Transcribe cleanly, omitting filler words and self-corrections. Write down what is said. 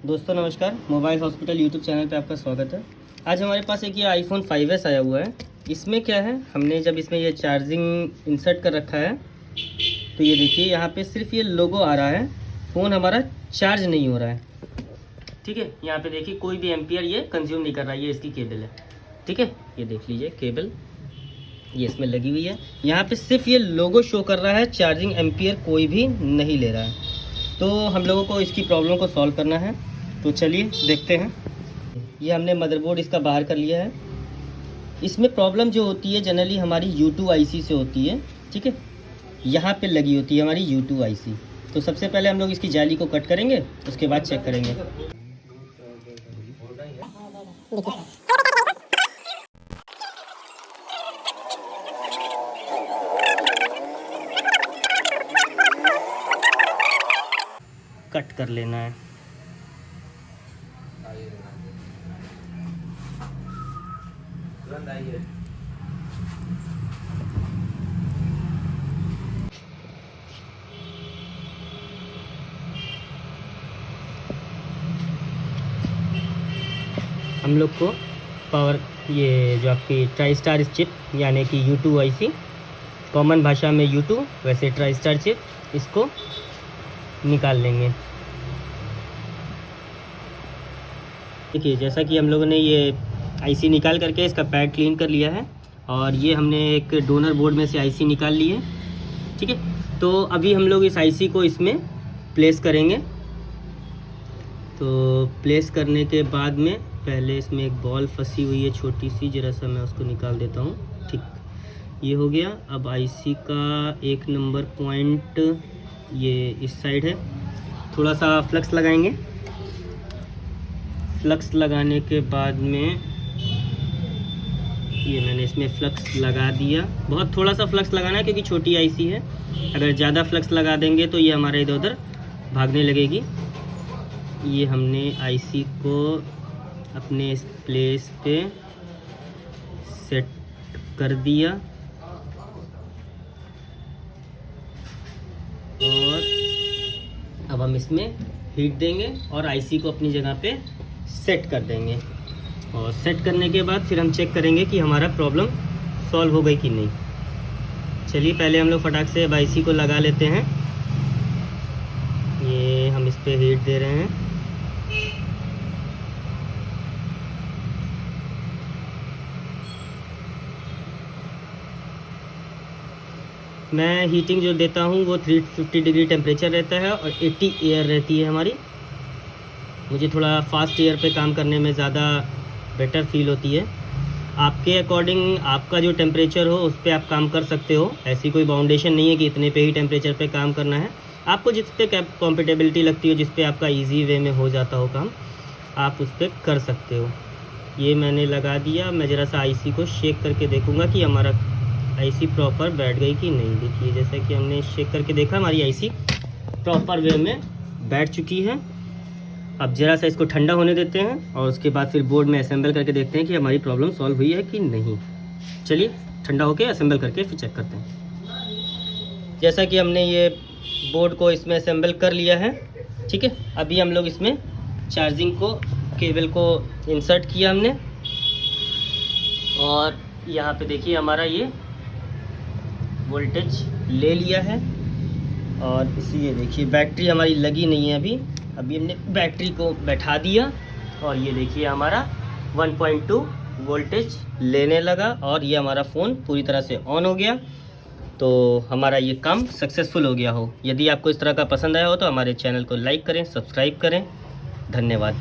दोस्तों नमस्कार, mobile hospital YouTube channel पे आपका स्वागत है। आज हमारे पास एक ये आईफोन 5s आया हुआ है। इसमें क्या है, हमने जब इसमें ये चार्जिंग इंसर्ट कर रखा है तो ये देखिए यहाँ पे सिर्फ ये लोगो आ रहा है, फ़ोन हमारा चार्ज नहीं हो रहा है। ठीक है, यहाँ पे देखिए कोई भी एम्पियर ये कंज्यूम नहीं कर रहा है। ये इसकी केबल है, ठीक है, ये देख लीजिए केबल ये इसमें लगी हुई है। यहाँ पे सिर्फ ये लोगो शो कर रहा है, चार्जिंग एम्पियर कोई भी नहीं ले रहा है। तो हम लोगों को इसकी प्रॉब्लम को सॉल्व करना है, तो चलिए देखते हैं। ये हमने मदरबोर्ड इसका बाहर कर लिया है। इसमें प्रॉब्लम जो होती है जनरली हमारी U2 IC से होती है, ठीक है, यहाँ पे लगी होती है हमारी U2 IC। तो सबसे पहले हम लोग इसकी जाली को कट करेंगे, उसके बाद चेक करेंगे। कट कर लेना है। हम लोग को पावर ये जो आपकी ट्राई स्टार चिप यानी कि U2 IC, कॉमन भाषा में U2 वैसे ट्राई स्टार चिप, इसको निकाल लेंगे। देखिए जैसा कि हम लोगों ने ये IC निकाल करके इसका पैड क्लीन कर लिया है और ये हमने एक डोनर बोर्ड में से IC निकाल ली है, ठीक है। तो अभी हम लोग इस IC को इसमें प्लेस करेंगे। तो प्लेस करने के बाद में पहले इसमें एक बॉल फंसी हुई है छोटी सी, ज़रा सा मैं उसको निकाल देता हूँ। ठीक, ये हो गया। अब IC का 1 नंबर पॉइंट ये इस साइड है। थोड़ा सा फ्लक्स लगाएंगे। फ्लक्स लगाने के बाद में ये मैंने इसमें फ्लक्स लगा दिया। बहुत थोड़ा सा फ्लक्स लगाना है क्योंकि छोटी IC है। अगर ज़्यादा फ्लक्स लगा देंगे तो ये हमारे इधर उधर भागने लगेगी। ये हमने IC को अपने इस प्लेस पे सेट कर दिया और अब हम इसमें हीट देंगे और IC को अपनी जगह पे सेट कर देंगे। और सेट करने के बाद फिर हम चेक करेंगे कि हमारा प्रॉब्लम सॉल्व हो गई कि नहीं। चलिए पहले हम लोग फटाक से अब IC को लगा लेते हैं। ये हम इस पे हीट दे रहे हैं। मैं हीटिंग जो देता हूँ वो 350 डिग्री टेम्परेचर रहता है और 80 एयर रहती है हमारी। मुझे थोड़ा फास्ट एयर पे काम करने में ज़्यादा बेटर फील होती है। आपके अकॉर्डिंग आपका जो टेम्परेचर हो उस पर आप काम कर सकते हो। ऐसी कोई बाउंडेशन नहीं है कि इतने पे ही टेम्परेचर पे काम करना है। आपको जिस पे कॉम्पिटेबिलिटी लगती हो, जिस पे आपका ईजी वे में हो जाता हो काम, आप उस पर कर सकते हो। ये मैंने लगा दिया। मैं ज़रा सा IC को शेक करके देखूँगा कि हमारा IC प्रॉपर बैठ गई कि नहीं। देखिए जैसा कि हमने शेक करके देखा, हमारी IC प्रॉपर वे में बैठ चुकी है। अब ज़रा सा इसको ठंडा होने देते हैं और उसके बाद फिर बोर्ड में असेंबल करके देखते हैं कि हमारी प्रॉब्लम सॉल्व हुई है कि नहीं। चलिए ठंडा होके असेंबल करके फिर चेक करते हैं। जैसा कि हमने ये बोर्ड को इसमें असेंबल कर लिया है, ठीक है। अभी हम लोग इसमें चार्जिंग को केबल को इंसर्ट किया हमने और यहाँ पे देखिए हमारा ये वोल्टेज ले लिया है। और इसी ये देखिए बैटरी हमारी लगी नहीं है अभी हमने बैटरी को बैठा दिया और ये देखिए हमारा 1.2 वोल्टेज लेने लगा और ये हमारा फ़ोन पूरी तरह से ऑन हो गया। तो हमारा ये काम सक्सेसफुल हो गया हो। यदि आपको इस तरह का पसंद आया हो तो हमारे चैनल को लाइक करें, सब्सक्राइब करें। धन्यवाद।